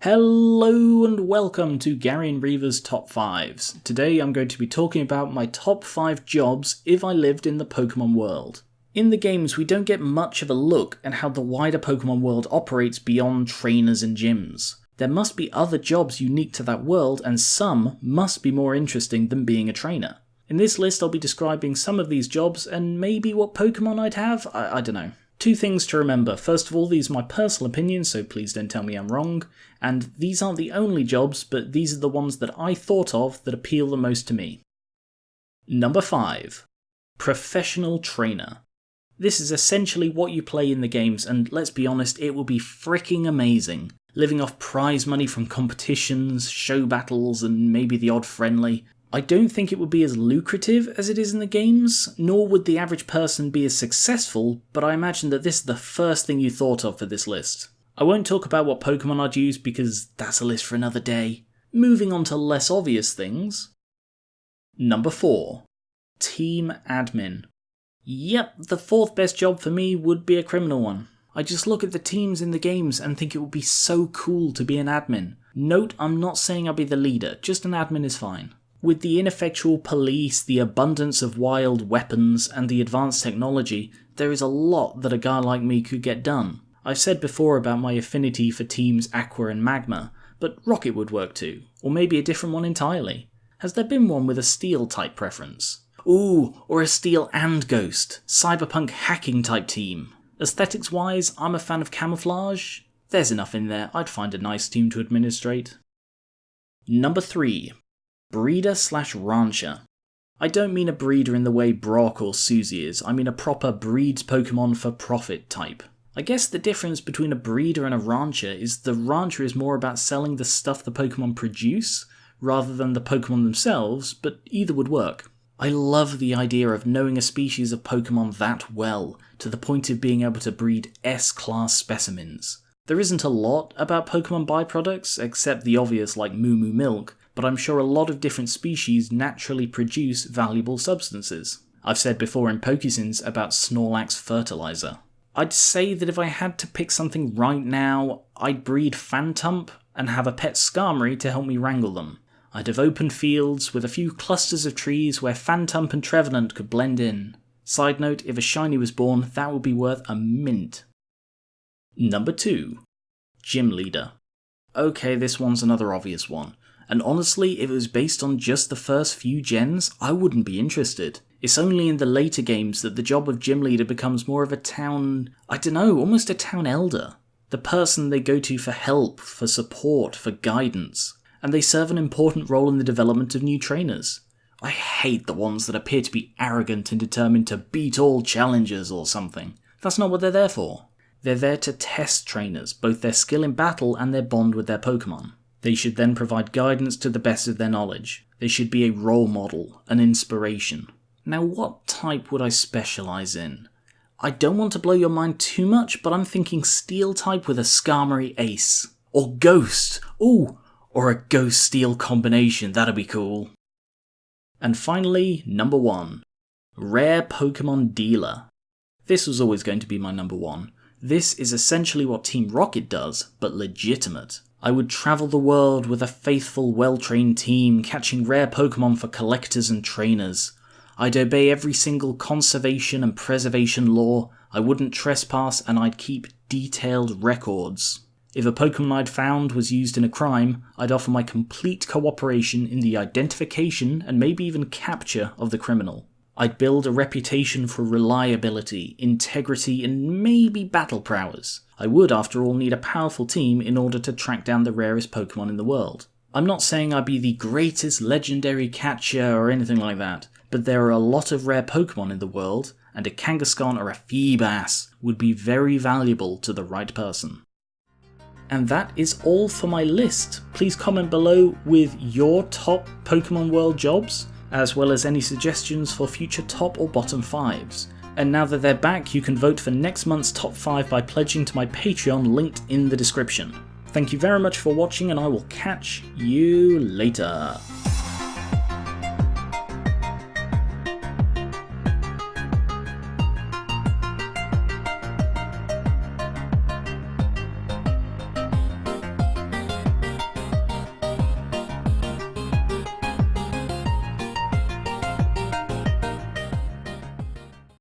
Hello and welcome to Gar1onriva's Top 5s. Today I'm going to be talking about my top 5 jobs if I lived in the Pokémon world. In the games we don't get much of a look at how the wider Pokémon world operates beyond trainers and gyms. There must be other jobs unique to that world and some must be more interesting than being a trainer. In this list I'll be describing some of these jobs and maybe what Pokémon I'd have, I don't know. Two things to remember. First of all, these are my personal opinions, so please don't tell me I'm wrong. And these aren't the only jobs, but these are the ones that I thought of that appeal the most to me. Number 5. Professional Trainer. This is essentially what you play in the games, and let's be honest, it will be freaking amazing. Living off prize money from competitions, show battles, and maybe the odd friendly. I don't think it would be as lucrative as it is in the games, nor would the average person be as successful, but I imagine that this is the first thing you thought of for this list. I won't talk about what Pokemon I'd use because that's a list for another day. Moving on to less obvious things. Number 4. Team Admin. Yep, the fourth best job for me would be a criminal one. I just look at the teams in the games and think it would be so cool to be an admin. Note, I'm not saying I'll be the leader, just an admin is fine. With the ineffectual police, the abundance of wild weapons, and the advanced technology, there is a lot that a guy like me could get done. I've said before about my affinity for teams Aqua and Magma, but Rocket would work too, or maybe a different one entirely. Has there been one with a Steel type preference? Ooh, or a Steel and Ghost, cyberpunk hacking type team. Aesthetics wise, I'm a fan of camouflage. There's enough in there, I'd find a nice team to administrate. Number 3. Breeder/Rancher. I don't mean a breeder in the way Brock or Susie is, I mean a proper breeds Pokemon for profit type. I guess the difference between a breeder and a rancher is the rancher is more about selling the stuff the Pokemon produce, rather than the Pokemon themselves, but either would work. I love the idea of knowing a species of Pokemon that well, to the point of being able to breed S-class specimens. There isn't a lot about Pokemon byproducts, except the obvious like Moo Moo Milk, but I'm sure a lot of different species naturally produce valuable substances. I've said before in Pokesins about Snorlax fertilizer. I'd say that if I had to pick something right now, I'd breed Phantump and have a pet Skarmory to help me wrangle them. I'd have open fields with a few clusters of trees where Phantump and Trevenant could blend in. Side note, if a shiny was born, that would be worth a mint. Number 2. Gym Leader. Okay, this one's another obvious one. And honestly, if it was based on just the first few gens, I wouldn't be interested. It's only in the later games that the job of gym leader becomes more of a town, almost a town elder. The person they go to for help, for support, for guidance. And they serve an important role in the development of new trainers. I hate the ones that appear to be arrogant and determined to beat all challengers or something. That's not what they're there for. They're there to test trainers, both their skill in battle and their bond with their Pokemon. They should then provide guidance to the best of their knowledge. They should be a role model, an inspiration. Now what type would I specialise in? I don't want to blow your mind too much, but I'm thinking Steel type with a Skarmory Ace. Or Ghost! Ooh! Or a Ghost-Steel combination, that'd be cool. And finally, number 1. Rare Pokemon Dealer. This was always going to be my number 1. This is essentially what Team Rocket does, but legitimate. I would travel the world with a faithful, well-trained team, catching rare Pokemon for collectors and trainers. I'd obey every single conservation and preservation law, I wouldn't trespass, and I'd keep detailed records. If a Pokemon I'd found was used in a crime, I'd offer my complete cooperation in the identification and maybe even capture of the criminal. I'd build a reputation for reliability, integrity, and maybe battle prowess. I would, after all, need a powerful team in order to track down the rarest Pokemon in the world. I'm not saying I'd be the greatest legendary catcher or anything like that, but there are a lot of rare Pokemon in the world, and a Kangaskhan or a Feebas would be very valuable to the right person. And that is all for my list. Please comment below with your top Pokémon World jobs, as well as any suggestions for future top or bottom 5s. And now that they're back, you can vote for next month's top 5 by pledging to my Patreon linked in the description. Thank you very much for watching, and I will catch you later.